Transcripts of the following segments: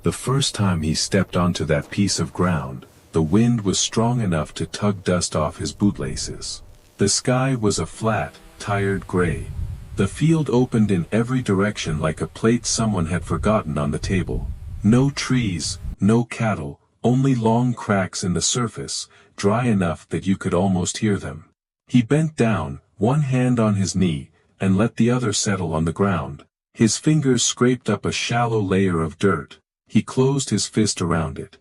The first time he stepped onto that piece of ground, the wind was strong enough to tug dust off his bootlaces. The sky was a flat, tired gray. The field opened in every direction like a plate someone had forgotten on the table. No trees, no cattle, only long cracks in the surface, dry enough that you could almost hear them. He bent down, one hand on his knee, and let the other settle on the ground. His fingers scraped up a shallow layer of dirt. He closed his fist around it.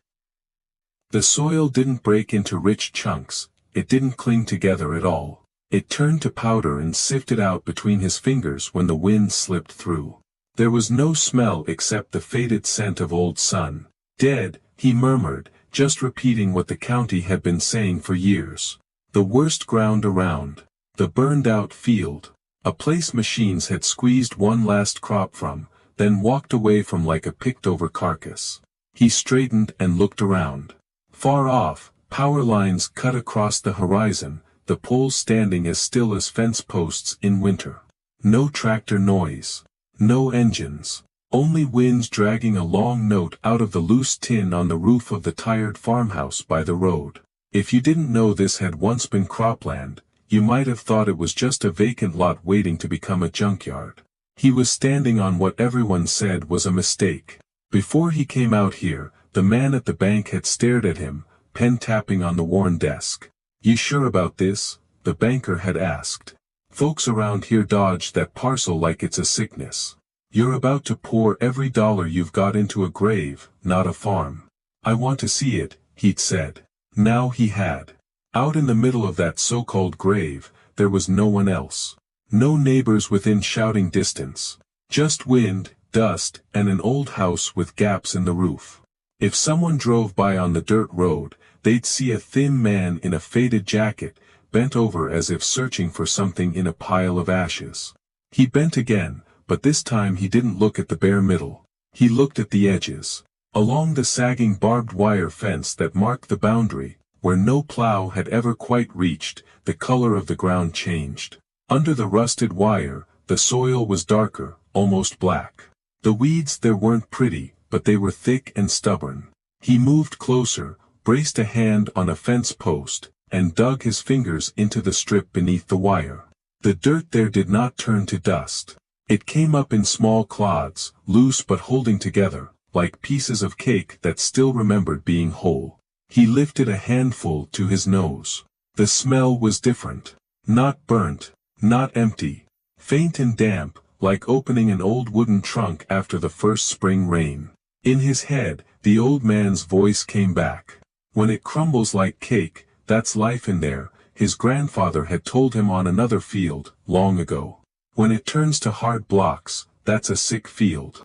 The soil didn't break into rich chunks, it didn't cling together at all. It turned to powder and sifted out between his fingers when the wind slipped through. There was no smell except the faded scent of old sun. Dead, he murmured, just repeating what the county had been saying for years. The worst ground around. The burned-out field. A place machines had squeezed one last crop from, then walked away from like a picked-over carcass. He straightened and looked around. Far off, power lines cut across the horizon, the poles standing as still as fence posts in winter. No tractor noise. No engines. Only winds dragging a long note out of the loose tin on the roof of the tired farmhouse by the road. If you didn't know this had once been cropland, you might have thought it was just a vacant lot waiting to become a junkyard. He was standing on what everyone said was a mistake. Before he came out here, the man at the bank had stared at him, pen tapping on the worn desk. "You sure about this?" the banker had asked. "Folks around here dodge that parcel like it's a sickness. You're about to pour every dollar you've got into a grave, not a farm." "I want to see it," he'd said. Now he had. Out in the middle of that so-called grave, there was no one else. No neighbors within shouting distance. Just wind, dust, and an old house with gaps in the roof. If someone drove by on the dirt road, they'd see a thin man in a faded jacket, bent over as if searching for something in a pile of ashes. He bent again, but this time he didn't look at the bare middle. He looked at the edges. Along the sagging barbed wire fence that marked the boundary, where no plow had ever quite reached, the color of the ground changed. Under the rusted wire, the soil was darker, almost black. The weeds there weren't pretty, but they were thick and stubborn. He moved closer, braced a hand on a fence post, and dug his fingers into the strip beneath the wire. The dirt there did not turn to dust. It came up in small clods, loose but holding together, like pieces of cake that still remembered being whole. He lifted a handful to his nose. The smell was different. Not burnt, not empty. Faint and damp, like opening an old wooden trunk after the first spring rain. In his head, the old man's voice came back. "When it crumbles like cake, that's life in there," his grandfather had told him on another field, long ago. "When it turns to hard blocks, that's a sick field.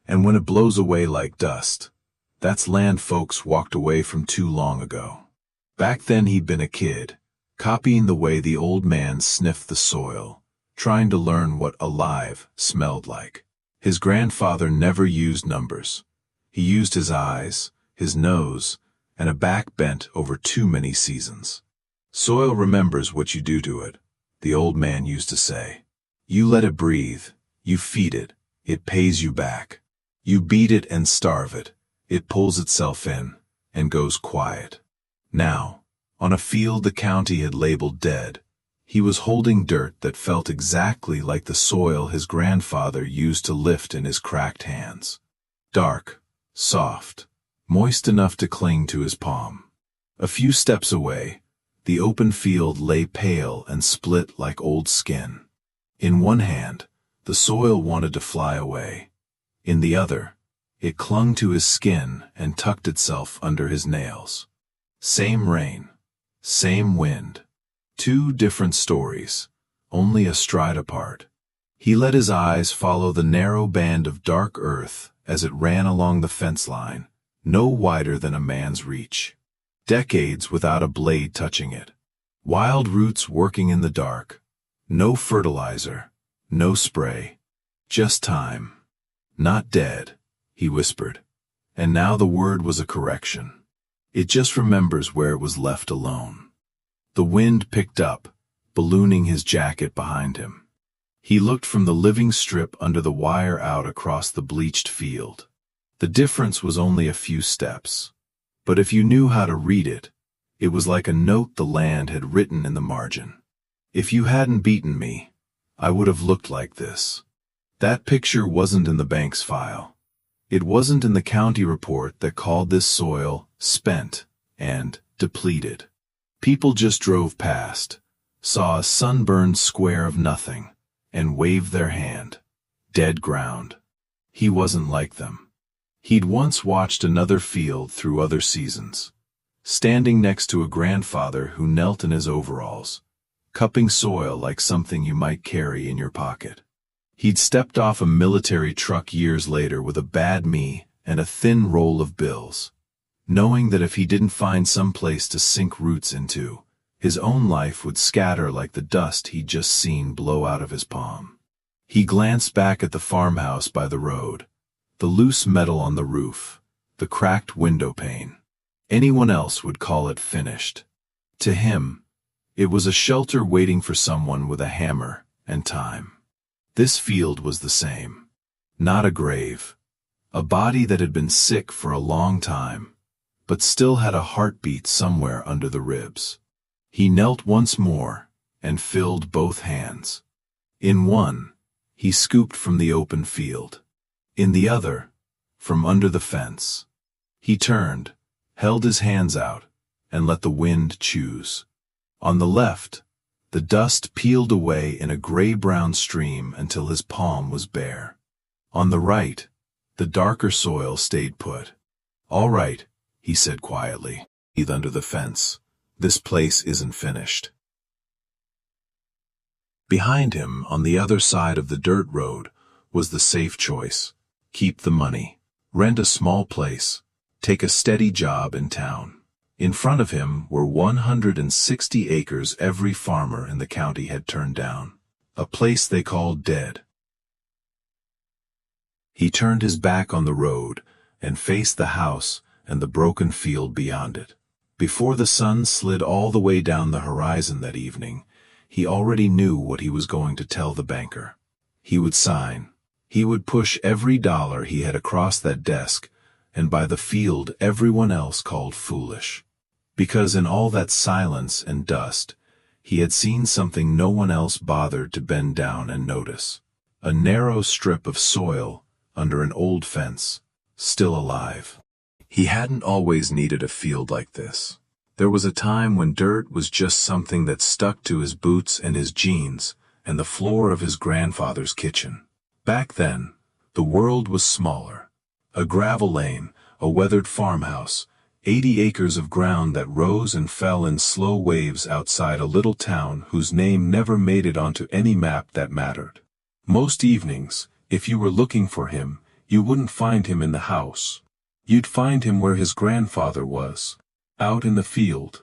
And when it blows away like dust, that's land folks walked away from too long ago." Back then he'd been a kid, copying the way the old man sniffed the soil, trying to learn what alive smelled like. His grandfather never used numbers. He used his eyes, his nose, and a back bent over too many seasons. "Soil remembers what you do to it," the old man used to say. "You let it breathe, you feed it, it pays you back. You beat it and starve it, it pulls itself in, and goes quiet." Now, on a field the county had labeled dead, he was holding dirt that felt exactly like the soil his grandfather used to lift in his cracked hands. Dark, soft, moist enough to cling to his palm. A few steps away, the open field lay pale and split like old skin. In one hand, the soil wanted to fly away. In the other, it clung to his skin and tucked itself under his nails. Same rain, same wind. Two different stories, only a stride apart. He let his eyes follow the narrow band of dark earth as it ran along the fence line, no wider than a man's reach. Decades without a blade touching it. Wild roots working in the dark. No fertilizer, no spray. Just time. "Not dead," he whispered. And now the word was a correction. It just remembers where it was left alone. The wind picked up, ballooning his jacket behind him. He looked from the living strip under the wire out across the bleached field. The difference was only a few steps. But if you knew how to read it, it was like a note the land had written in the margin. If you hadn't beaten me, I would have looked like this. That picture wasn't in the bank's file. It wasn't in the county report that called this soil spent and depleted. People just drove past, saw a sunburned square of nothing, and waved their hand. Dead ground. He wasn't like them. He'd once watched another field through other seasons, standing next to a grandfather who knelt in his overalls, cupping soil like something you might carry in your pocket. He'd stepped off a military truck years later with a bad knee and a thin roll of bills, knowing that if he didn't find some place to sink roots into, his own life would scatter like the dust he'd just seen blow out of his palm. He glanced back at the farmhouse by the road, the loose metal on the roof, the cracked window pane. Anyone else would call it finished. To him, it was a shelter waiting for someone with a hammer and time. This field was the same. Not a grave. A body that had been sick for a long time, but still had a heartbeat somewhere under the ribs. He knelt once more and filled both hands. In one, he scooped from the open field. In the other, from under the fence. He turned, held his hands out, and let the wind choose. On the left, the dust peeled away in a gray-brown stream until his palm was bare. On the right, the darker soil stayed put. "All right," he said quietly. "Breathe under the fence. This place isn't finished." Behind him, on the other side of the dirt road, was the safe choice. Keep the money. Rent a small place. Take a steady job in town. In front of him were 160 acres every farmer in the county had turned down. A place they called dead. He turned his back on the road and faced the house and the broken field beyond it. Before the sun slid all the way down the horizon that evening, he already knew what he was going to tell the banker. He would sign. He would push every dollar he had across that desk, and by the field everyone else called foolish. Because in all that silence and dust, he had seen something no one else bothered to bend down and notice. A narrow strip of soil under an old fence, still alive. He hadn't always needed a field like this. There was a time when dirt was just something that stuck to his boots and his jeans and the floor of his grandfather's kitchen. Back then, the world was smaller. A gravel lane, a weathered farmhouse, 80 acres of ground that rose and fell in slow waves outside a little town whose name never made it onto any map that mattered. Most evenings, if you were looking for him, you wouldn't find him in the house. You'd find him where his grandfather was, out in the field.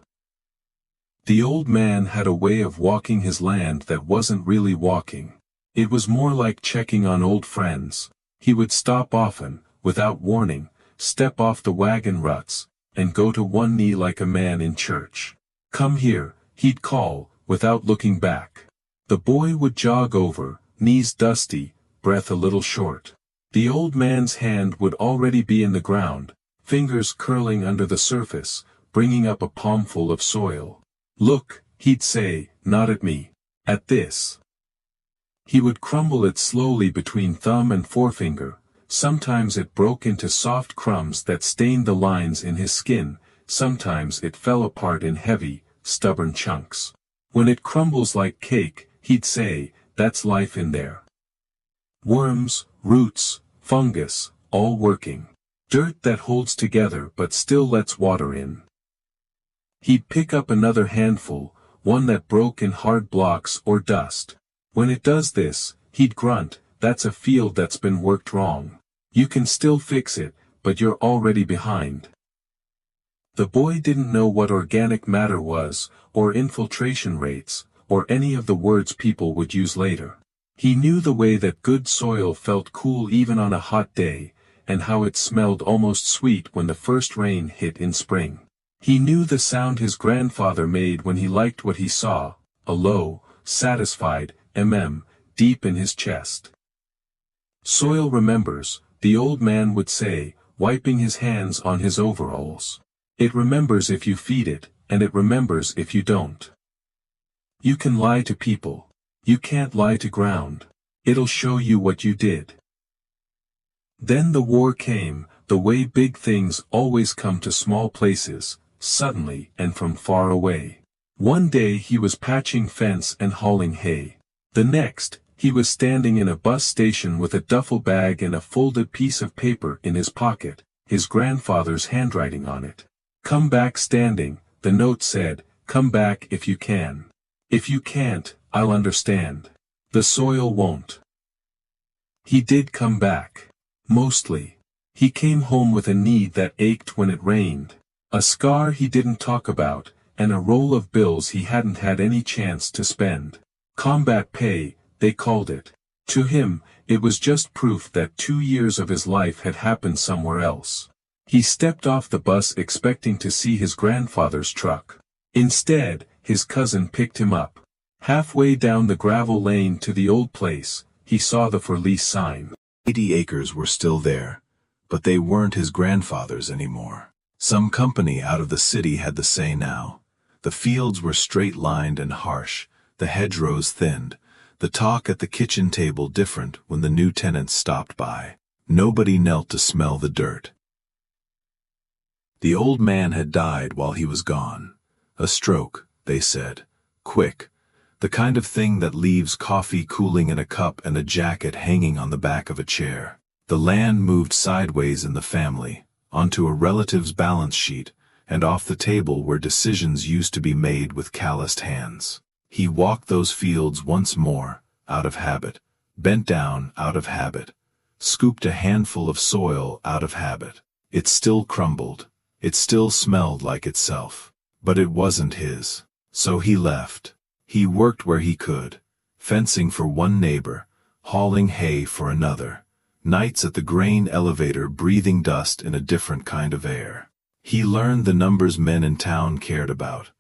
The old man had a way of walking his land that wasn't really walking. It was more like checking on old friends. He would stop often, without warning, step off the wagon ruts, and go to one knee like a man in church. "Come here," he'd call, without looking back. The boy would jog over, knees dusty, breath a little short. The old man's hand would already be in the ground, fingers curling under the surface, bringing up a palmful of soil. "Look," he'd say, "not at me. At this." He would crumble it slowly between thumb and forefinger. Sometimes it broke into soft crumbs that stained the lines in his skin, sometimes it fell apart in heavy, stubborn chunks. "When it crumbles like cake," he'd say, "that's life in there. Worms, roots, fungus, all working. Dirt that holds together but still lets water in." He'd pick up another handful, one that broke in hard blocks or dust. "When it does this," he'd grunt, "that's a field that's been worked wrong. You can still fix it, but you're already behind." The boy didn't know what organic matter was, or infiltration rates, or any of the words people would use later. He knew the way that good soil felt cool even on a hot day, and how it smelled almost sweet when the first rain hit in spring. He knew the sound his grandfather made when he liked what he saw, a low, satisfied deep in his chest. "Soil remembers," the old man would say, wiping his hands on his overalls. It remembers if you feed it, and it remembers if you don't. You can lie to people. You can't lie to ground. It'll show you what you did. Then the war came, the way big things always come to small places, suddenly and from far away. One day he was patching fence and hauling hay. The next, he was standing in a bus station with a duffel bag and a folded piece of paper in his pocket, his grandfather's handwriting on it. "Come back standing," the note said, "come back if you can. If you can't, I'll understand. The soil won't." He did come back. Mostly. He came home with a knee that ached when it rained, a scar he didn't talk about, and a roll of bills he hadn't had any chance to spend. Combat pay, they called it. To him, it was just proof that 2 years of his life had happened somewhere else. He stepped off the bus expecting to see his grandfather's truck. Instead, his cousin picked him up. Halfway down the gravel lane to the old place, he saw the for lease sign. 80 acres were still there, but they weren't his grandfather's anymore. Some company out of the city had the say now. The fields were straight-lined and harsh, the hedgerows thinned, the talk at the kitchen table different when the new tenants stopped by. Nobody knelt to smell the dirt. The old man had died while he was gone. A stroke, they said. Quick. The kind of thing that leaves coffee cooling in a cup and a jacket hanging on the back of a chair. The land moved sideways in the family, onto a relative's balance sheet, and off the table where decisions used to be made with calloused hands. He walked those fields once more, out of habit, bent down out of habit, scooped a handful of soil out of habit. It still crumbled, it still smelled like itself, but it wasn't his. So he left. He worked where he could, fencing for one neighbor, hauling hay for another, nights at the grain elevator breathing dust in a different kind of air. He learned the numbers men in town cared about: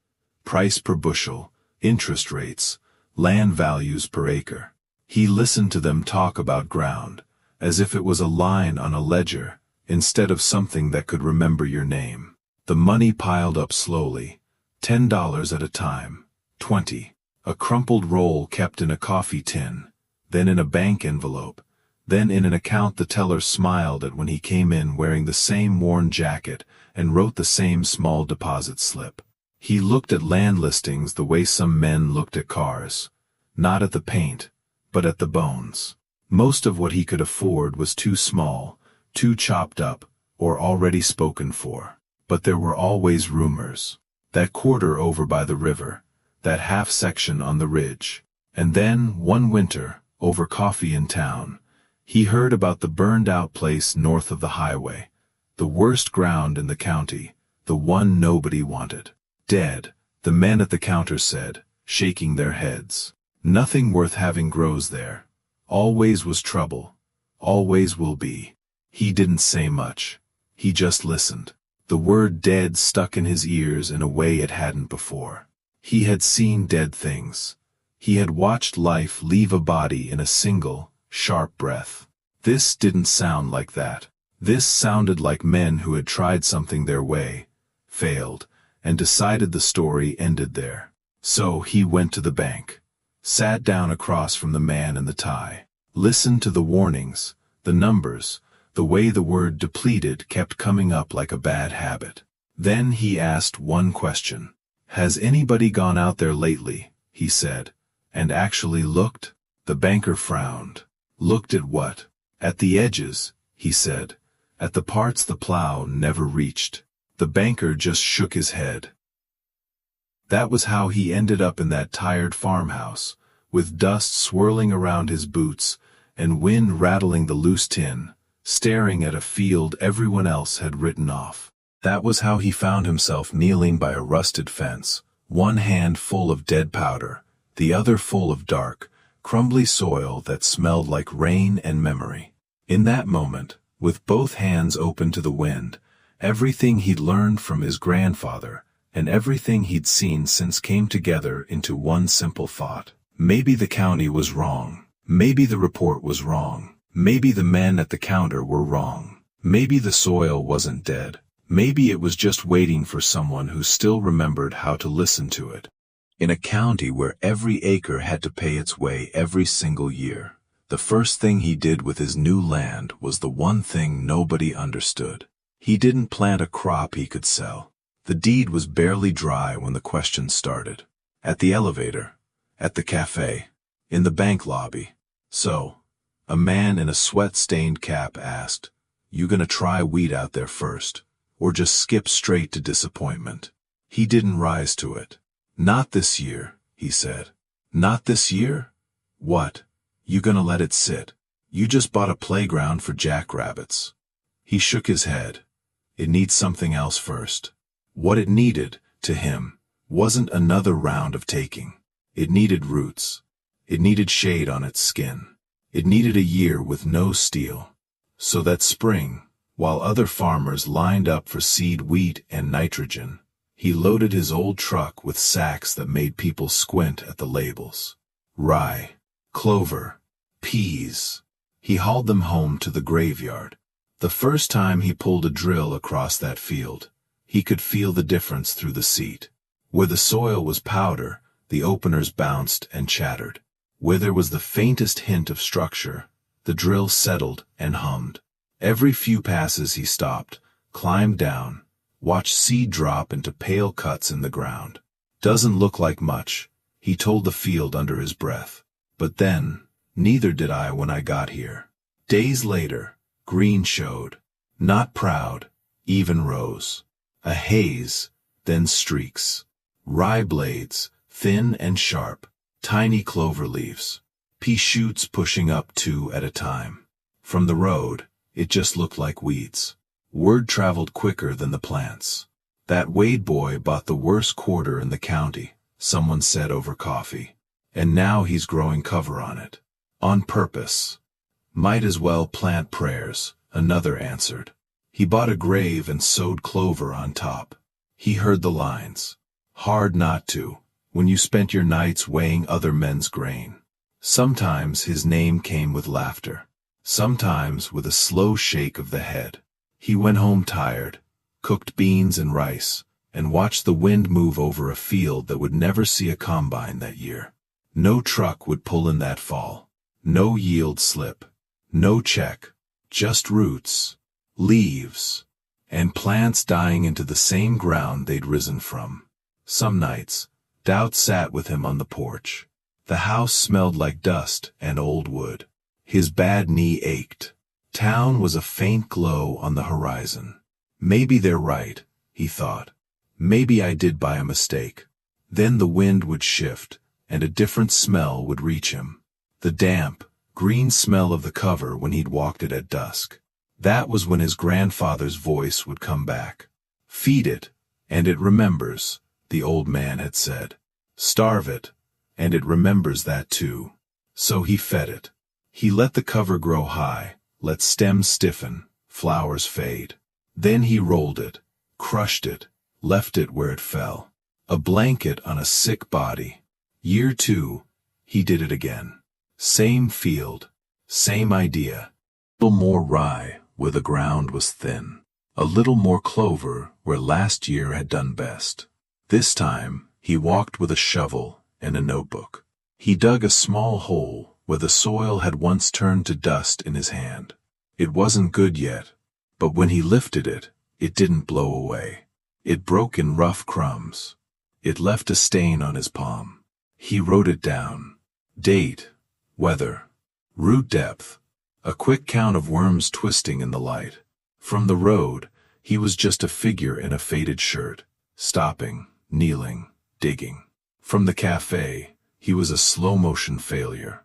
price per bushel, interest rates, land values per acre. He listened to them talk about ground, as if it was a line on a ledger, instead of something that could remember your name. The money piled up slowly, $10 at a time, 20. A crumpled roll kept in a coffee tin, then in a bank envelope, then in an account the teller smiled at when he came in wearing the same worn jacket and wrote the same small deposit slip. He looked at land listings the way some men looked at cars, not at the paint, but at the bones. Most of what he could afford was too small, too chopped up, or already spoken for. But there were always rumors. That quarter over by the river, that half section on the ridge. And then, one winter, over coffee in town, he heard about the burned-out place north of the highway, the worst ground in the county, the one nobody wanted. Dead, the men at the counter said, shaking their heads. Nothing worth having grows there. Always was trouble. Always will be. He didn't say much. He just listened. The word dead stuck in his ears in a way it hadn't before. He had seen dead things. He had watched life leave a body in a single, sharp breath. This didn't sound like that. This sounded like men who had tried something their way, failed, and decided the story ended there. So he went to the bank, sat down across from the man in the tie, listened to the warnings, the numbers, the way the word depleted kept coming up like a bad habit. Then he asked one question. "Has anybody gone out there lately?" he said, and actually looked. The banker frowned. Looked at what? At the edges, he said, at the parts the plow never reached. The banker just shook his head. That was how he ended up in that tired farmhouse, with dust swirling around his boots, and wind rattling the loose tin, staring at a field everyone else had written off. That was how he found himself kneeling by a rusted fence, one hand full of dead powder, the other full of dark, crumbly soil that smelled like rain and memory. In that moment, with both hands open to the wind, everything he'd learned from his grandfather, and everything he'd seen since came together into one simple thought. Maybe the county was wrong. Maybe the report was wrong. Maybe the men at the counter were wrong. Maybe the soil wasn't dead. Maybe it was just waiting for someone who still remembered how to listen to it. In a county where every acre had to pay its way every single year, the first thing he did with his new land was the one thing nobody understood. He didn't plant a crop he could sell. The deed was barely dry when the questions started. At the elevator, at the cafe, in the bank lobby. So, a man in a sweat-stained cap asked, "You gonna try wheat out there first, or just skip straight to disappointment?" He didn't rise to it. "Not this year," he said. "Not this year? What? You gonna let it sit? You just bought a playground for jackrabbits." He shook his head. It needs something else first. What it needed, to him, wasn't another round of taking. It needed roots. It needed shade on its skin. It needed a year with no steel. So that spring, while other farmers lined up for seed wheat and nitrogen, he loaded his old truck with sacks that made people squint at the labels. Rye, clover, peas. He hauled them home to the graveyard. The first time he pulled a drill across that field, he could feel the difference through the seat. Where the soil was powder, the openers bounced and chattered. Where there was the faintest hint of structure, the drill settled and hummed. Every few passes he stopped, climbed down, watched seed drop into pale cuts in the ground. "Doesn't look like much," he told the field under his breath. But then, neither did I when I got here. Days later, green showed. Not proud, even rows. A haze, then streaks. Rye blades, thin and sharp. Tiny clover leaves. Pea shoots pushing up 2 at a time. From the road, it just looked like weeds. Word traveled quicker than the plants. "That Wade boy bought the worst quarter in the county," someone said over coffee. "And now he's growing cover on it. On purpose." "Might as well plant prayers," another answered. He bought a grave and sowed clover on top. He heard the lines. "Hard not to, when you spent your nights weighing other men's grain." Sometimes his name came with laughter. Sometimes with a slow shake of the head. He went home tired, cooked beans and rice, and watched the wind move over a field that would never see a combine that year. No truck would pull in that fall. No yield slip. No check. Just roots, leaves, and plants dying into the same ground they'd risen from. Some nights, doubt sat with him on the porch. The house smelled like dust and old wood. His bad knee ached. Town was a faint glow on the horizon. Maybe they're right, he thought. Maybe I did by a mistake. Then the wind would shift, and a different smell would reach him. The damp, green smell of the cover when he'd walked it at dusk. That was when his grandfather's voice would come back. "Feed it, and it remembers," the old man had said. "Starve it, and it remembers that too." So he fed it. He let the cover grow high, let stems stiffen, flowers fade. Then he rolled it, crushed it, left it where it fell. A blanket on a sick body. Year 2, he did it again. Same field, same idea. A little more rye where the ground was thin. A little more clover where last year had done best. This time, he walked with a shovel and a notebook. He dug a small hole where the soil had once turned to dust in his hand. It wasn't good yet, but when he lifted it, it didn't blow away. It broke in rough crumbs. It left a stain on his palm. He wrote it down. Date, weather, root depth, a quick count of worms twisting in the light. From the road, he was just a figure in a faded shirt, stopping, kneeling, digging. From the cafe, he was a slow-motion failure.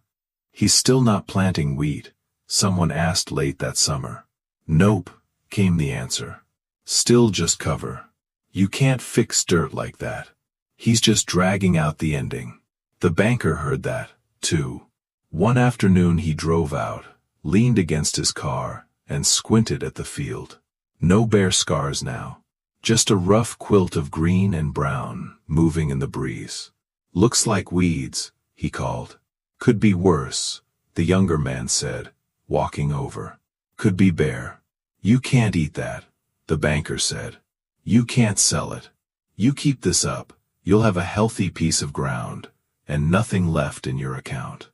"He's still not planting wheat?" someone asked late that summer. "Nope," came the answer. "Still just cover. You can't fix dirt like that. He's just dragging out the ending." The banker heard that, too. One afternoon he drove out, leaned against his car, and squinted at the field. No bare scars now. Just a rough quilt of green and brown, moving in the breeze. "Looks like weeds," he called. "Could be worse," the younger man said, walking over. "Could be bare. "You can't eat that," the banker said. "You can't sell it. You keep this up, you'll have a healthy piece of ground, and nothing left in your account."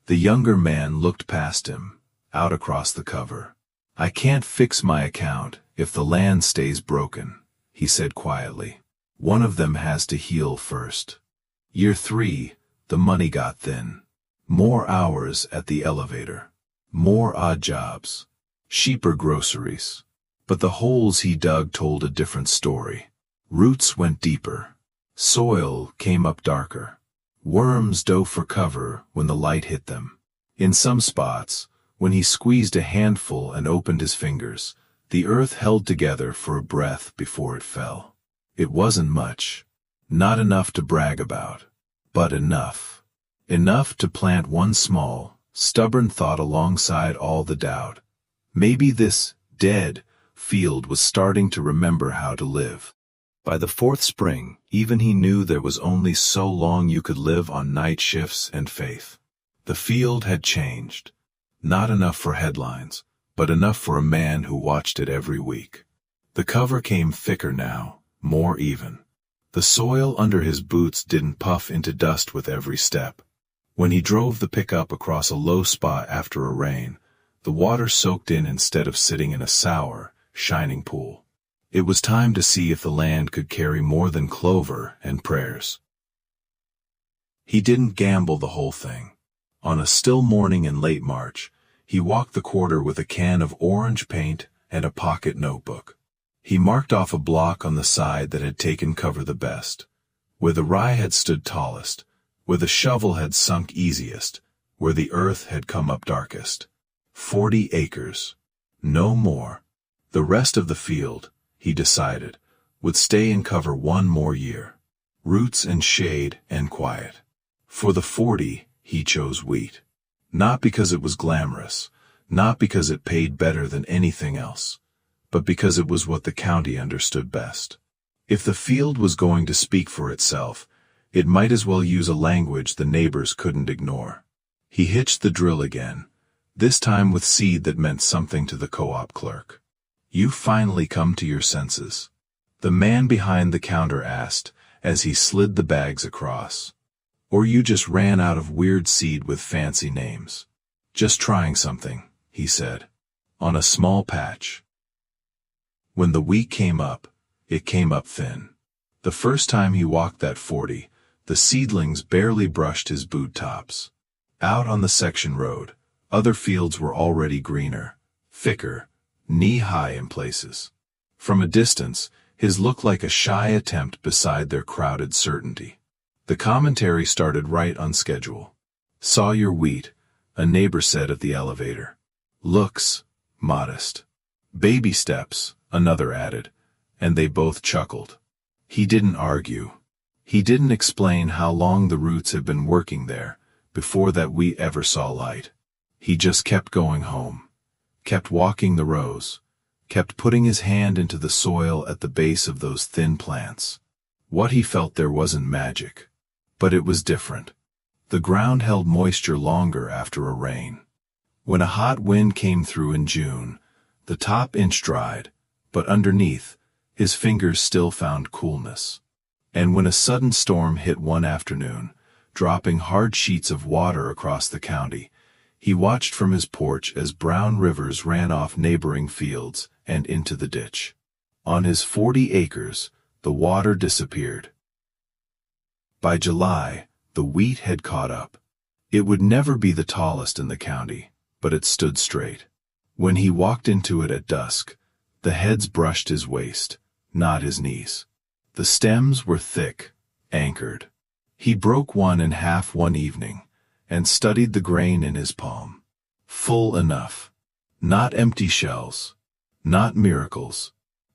The younger man looked past him, out across the cover. "I can't fix my account if the land stays broken," he said quietly. "One of them has to heal first." Year 3, the money got thin. More hours at the elevator. More odd jobs. Cheaper groceries. But the holes he dug told a different story. Roots went deeper. Soil came up darker. Worms dove for cover when the light hit them. In some spots, when he squeezed a handful and opened his fingers, the earth held together for a breath before it fell. It wasn't much. Not enough to brag about. But enough. Enough to plant one small, stubborn thought alongside all the doubt. Maybe this dead field was starting to remember how to live. By the 4th spring, even he knew there was only so long you could live on night shifts and faith. The field had changed. Not enough for headlines, but enough for a man who watched it every week. The cover came thicker now, more even. The soil under his boots didn't puff into dust with every step. When he drove the pickup across a low spot after a rain, the water soaked in instead of sitting in a sour, shining pool. It was time to see if the land could carry more than clover and prayers. He didn't gamble the whole thing. On a still morning in late March, he walked the quarter with a can of orange paint and a pocket notebook. He marked off a block on the side that had taken cover the best, where the rye had stood tallest, where the shovel had sunk easiest, where the earth had come up darkest. 40 acres. No more. The rest of the field, he decided, would stay in cover one more year. Roots and shade and quiet. For the 40, he chose wheat. Not because it was glamorous, not because it paid better than anything else, but because it was what the county understood best. If the field was going to speak for itself, it might as well use a language the neighbors couldn't ignore. He hitched the drill again, this time with seed that meant something to the co-op clerk. "You finally come to your senses?" the man behind the counter asked as he slid the bags across. "Or you just ran out of weird seed with fancy names?" "Just trying something," he said, "on a small patch." When the wheat came up, it came up thin. The first time he walked that 40, the seedlings barely brushed his boot tops. Out on the section road, other fields were already greener, thicker, knee-high in places. From a distance, his looked like a shy attempt beside their crowded certainty. The commentary started right on schedule. "Saw your wheat," a neighbor said at the elevator. "Looks modest." "Baby steps," another added, and they both chuckled. He didn't argue. He didn't explain how long the roots had been working there, before that wheat ever saw light. He just kept going home. Kept walking the rows, kept putting his hand into the soil at the base of those thin plants. What he felt there wasn't magic, but it was different. The ground held moisture longer after a rain. When a hot wind came through in June, the top inch dried, but underneath, his fingers still found coolness. And when a sudden storm hit one afternoon, dropping hard sheets of water across the county, he watched from his porch as brown rivers ran off neighboring fields and into the ditch. On his 40 acres, the water disappeared. By July, the wheat had caught up. It would never be the tallest in the county, but it stood straight. When he walked into it at dusk, the heads brushed his waist, not his knees. The stems were thick, anchored. He broke one in half one evening, and studied the grain in his palm. Full enough. Not empty shells. Not miracles.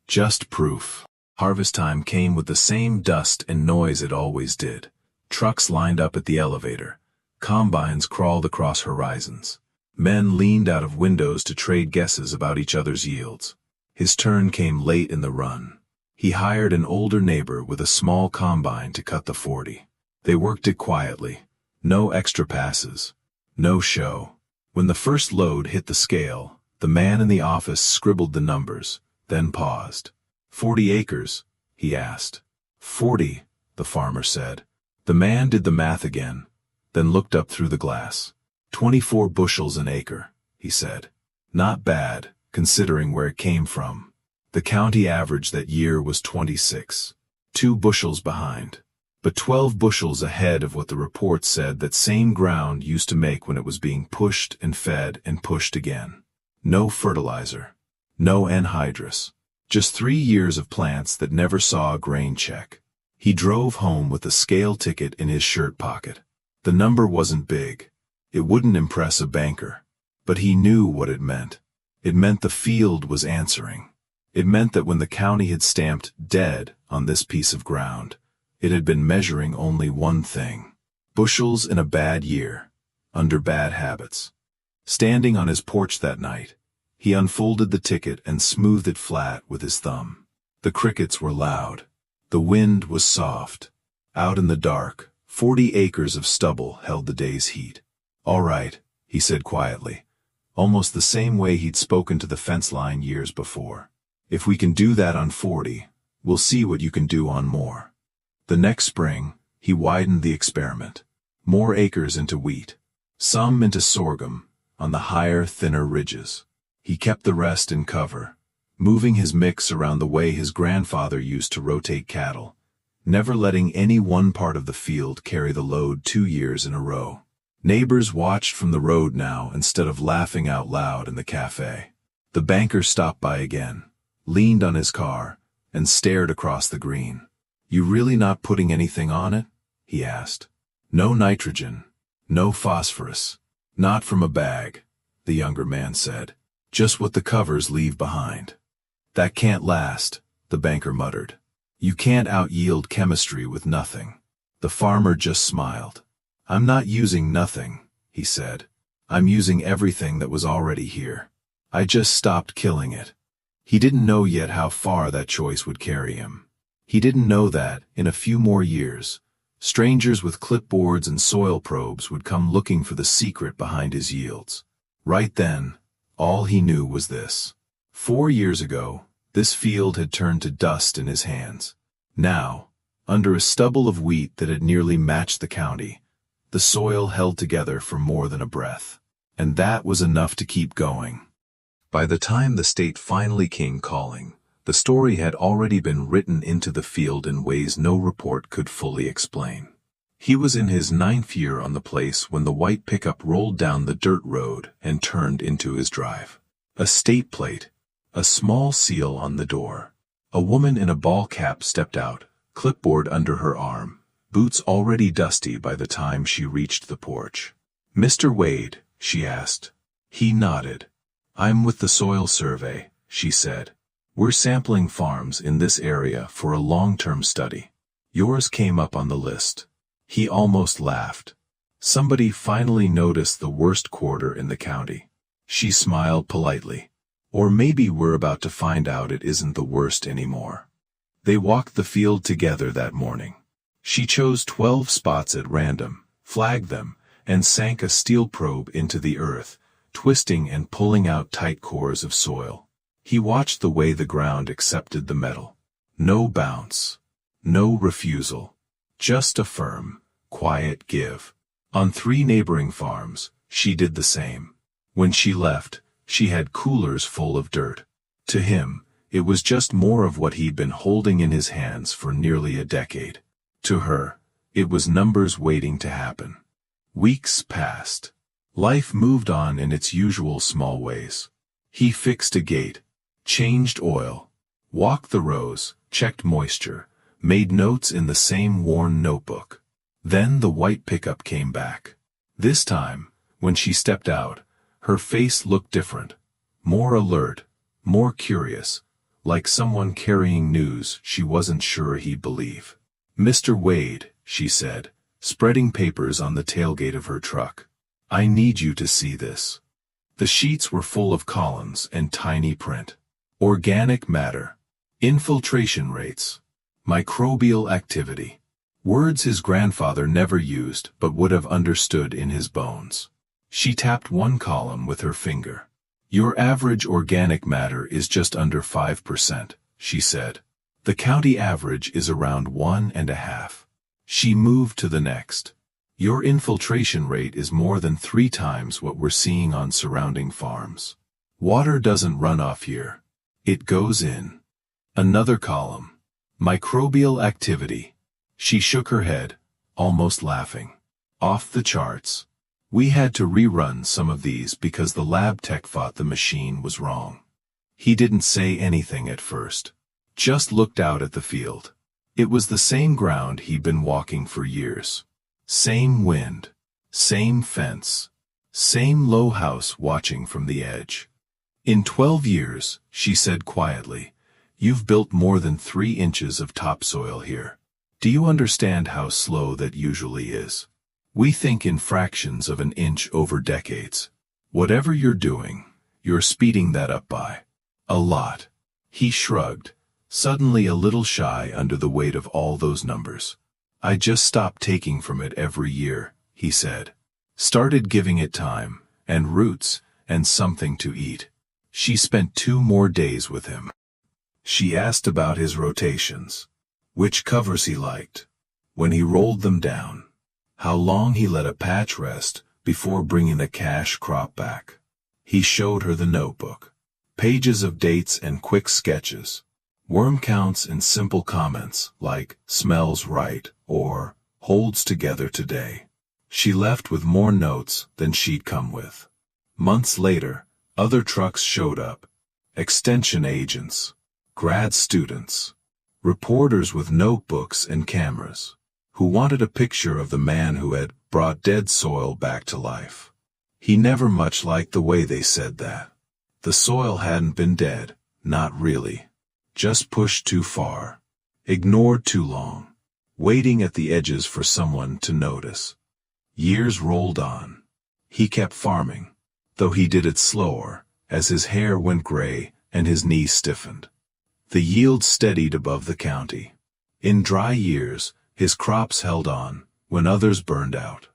Just proof. Harvest time came with the same dust and noise it always did. Trucks lined up at the elevator. Combines crawled across horizons. Men leaned out of windows to trade guesses about each other's yields. His turn came late in the run. He hired an older neighbor with a small combine to cut the 40. They worked it quietly. No extra passes. No show. When the first load hit the scale, The man in the office scribbled the numbers, then paused. 40 acres, he asked. 40, the farmer said. The man did the math again, then looked up through the glass. 24 bushels an acre, he said. Not bad, considering where it came from. The county average that year was 26. 2 bushels behind. But 12 bushels ahead of what the report said that same ground used to make when it was being pushed and fed and pushed again. No fertilizer. No anhydrous. Just 3 years of plants that never saw a grain check. He drove home with a scale ticket in his shirt pocket. The number wasn't big. It wouldn't impress a banker. But he knew what it meant. It meant the field was answering. It meant that when the county had stamped dead on this piece of ground, it had been measuring only one thing. Bushels in a bad year, under bad habits. Standing on his porch that night, he unfolded the ticket and smoothed it flat with his thumb. The crickets were loud. The wind was soft. Out in the dark, 40 acres of stubble held the day's heat. All right, he said quietly, almost the same way he'd spoken to the fence line years before. If we can do that on 40, we'll see what you can do on more. The next spring, he widened the experiment. More acres into wheat, some into sorghum, on the higher, thinner ridges. He kept the rest in cover, moving his mix around the way his grandfather used to rotate cattle, never letting any one part of the field carry the load 2 years in a row. Neighbors watched from the road now instead of laughing out loud in the cafe. The banker stopped by again, leaned on his car, and stared across the green. You really not putting anything on it? He asked. No nitrogen, no phosphorus, not from a bag, the younger man said. Just what the covers leave behind. That can't last, the banker muttered. You can't out-yield chemistry with nothing. The farmer just smiled. I'm not using nothing, he said. I'm using everything that was already here. I just stopped killing it. He didn't know yet how far that choice would carry him. He didn't know that, in a few more years, strangers with clipboards and soil probes would come looking for the secret behind his yields. Right then, all he knew was this. 4 years ago, this field had turned to dust in his hands. Now, under a stubble of wheat that had nearly matched the county, the soil held together for more than a breath. And that was enough to keep going. By the time the state finally came calling, the story had already been written into the field in ways no report could fully explain. He was in his 9th year on the place when the white pickup rolled down the dirt road and turned into his drive. A state plate, a small seal on the door. A woman in a ball cap stepped out, clipboard under her arm, boots already dusty by the time she reached the porch. Mr. Wade, she asked. He nodded. I'm with the soil survey, she said. We're sampling farms in this area for a long-term study. Yours came up on the list. He almost laughed. Somebody finally noticed the worst quarter in the county. She smiled politely. Or maybe we're about to find out it isn't the worst anymore. They walked the field together that morning. She chose 12 spots at random, flagged them, and sank a steel probe into the earth, twisting and pulling out tight cores of soil. He watched the way the ground accepted the metal. No bounce. No refusal. Just a firm, quiet give. On 3 neighboring farms, she did the same. When she left, she had coolers full of dirt. To him, it was just more of what he'd been holding in his hands for nearly a decade. To her, it was numbers waiting to happen. Weeks passed. Life moved on in its usual small ways. He fixed a gate, changed oil, walked the rows, checked moisture, made notes in the same worn notebook. Then the white pickup came back. This time, when she stepped out, her face looked different, more alert, more curious, like someone carrying news she wasn't sure he'd believe. Mr. Wade, she said, spreading papers on the tailgate of her truck. I need you to see this. The sheets were full of columns and tiny print. Organic matter, infiltration rates, microbial activity. Words his grandfather never used but would have understood in his bones. She tapped one column with her finger. Your average organic matter is just under 5%, she said. The county average is around 1.5. She moved to the next. Your infiltration rate is more than 3 times what we're seeing on surrounding farms. Water doesn't run off here. It goes in. Another column. Microbial activity. She shook her head, almost laughing. Off the charts. We had to rerun some of these because the lab tech thought the machine was wrong. He didn't say anything at first. Just looked out at the field. It was the same ground he'd been walking for years. Same wind. Same fence. Same low house watching from the edge. In 12 years, she said quietly, you've built more than 3 inches of topsoil here. Do you understand how slow that usually is? We think in fractions of an inch over decades. Whatever you're doing, you're speeding that up by a lot. He shrugged, suddenly a little shy under the weight of all those numbers. I just stopped taking from it every year, he said. Started giving it time, and roots, and something to eat. She spent 2 more days with him. She asked about his rotations, which covers he liked, when he rolled them down, how long he let a patch rest before bringing the cash crop back. He showed her the notebook, pages of dates and quick sketches, worm counts and simple comments like smells right or holds together today. She left with more notes than she'd come with. Months later, other trucks showed up, extension agents, grad students, reporters with notebooks and cameras, who wanted a picture of the man who had brought dead soil back to life. He never much liked the way they said that. The soil hadn't been dead, not really. Just pushed too far, ignored too long, waiting at the edges for someone to notice. Years rolled on. He kept farming, though he did it slower, as his hair went gray and his knees stiffened. The yield steadied above the county. In dry years, his crops held on, when others burned out.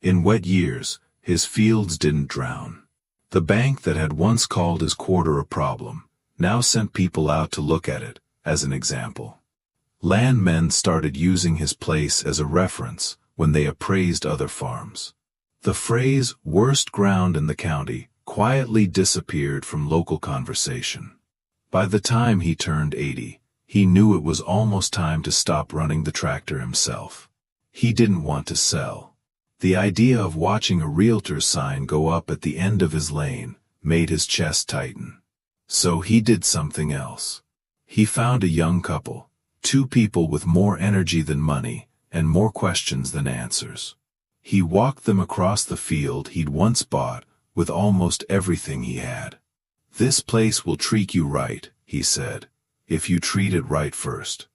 In wet years, his fields didn't drown. The bank that had once called his quarter a problem, now sent people out to look at it, as an example. Landmen started using his place as a reference when they appraised other farms. The phrase, worst ground in the county, quietly disappeared from local conversation. By the time he turned 80, he knew it was almost time to stop running the tractor himself. He didn't want to sell. The idea of watching a realtor's sign go up at the end of his lane made his chest tighten. So he did something else. He found a young couple, 2 people with more energy than money and more questions than answers. He walked them across the field he'd once bought with almost everything he had. This place will treat you right, he said, if you treat it right first.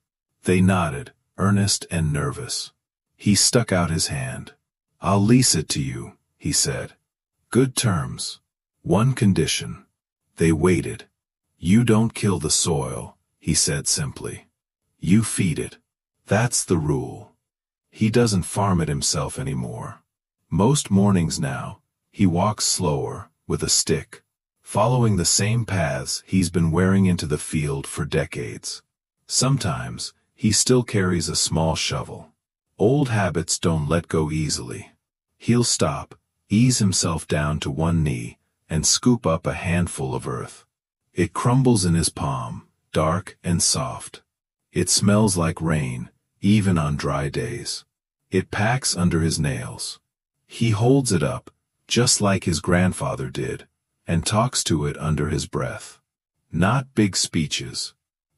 They nodded, earnest and nervous. He stuck out his hand. I'll lease it to you, he said. Good terms. One condition. They waited. You don't kill the soil, he said simply. You feed it. That's the rule. He doesn't farm it himself anymore. Most mornings now, he walks slower, with a stick, following the same paths he's been wearing into the field for decades. Sometimes, he still carries a small shovel. Old habits don't let go easily. He'll stop, ease himself down to one knee, and scoop up a handful of earth. It crumbles in his palm, dark and soft. It smells like rain, even on dry days. It packs under his nails. He holds it up, just like his grandfather did, and talks to it under his breath. Not big speeches.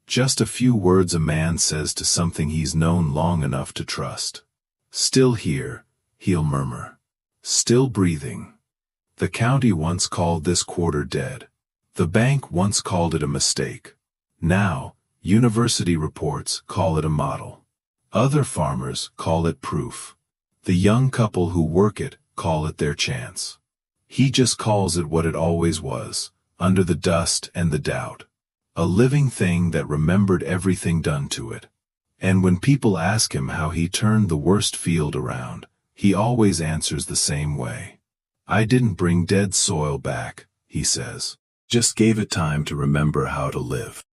Just a few words a man says to something he's known long enough to trust. Still here, he'll murmur. Still breathing. The county once called this quarter dead. The bank once called it a mistake. Now, university reports call it a model. Other farmers call it proof. The young couple who work it call it their chance. He just calls it what it always was, under the dust and the doubt. A living thing that remembered everything done to it. And when people ask him how he turned the worst field around, he always answers the same way. I didn't bring dead soil back, he says. Just gave it time to remember how to live.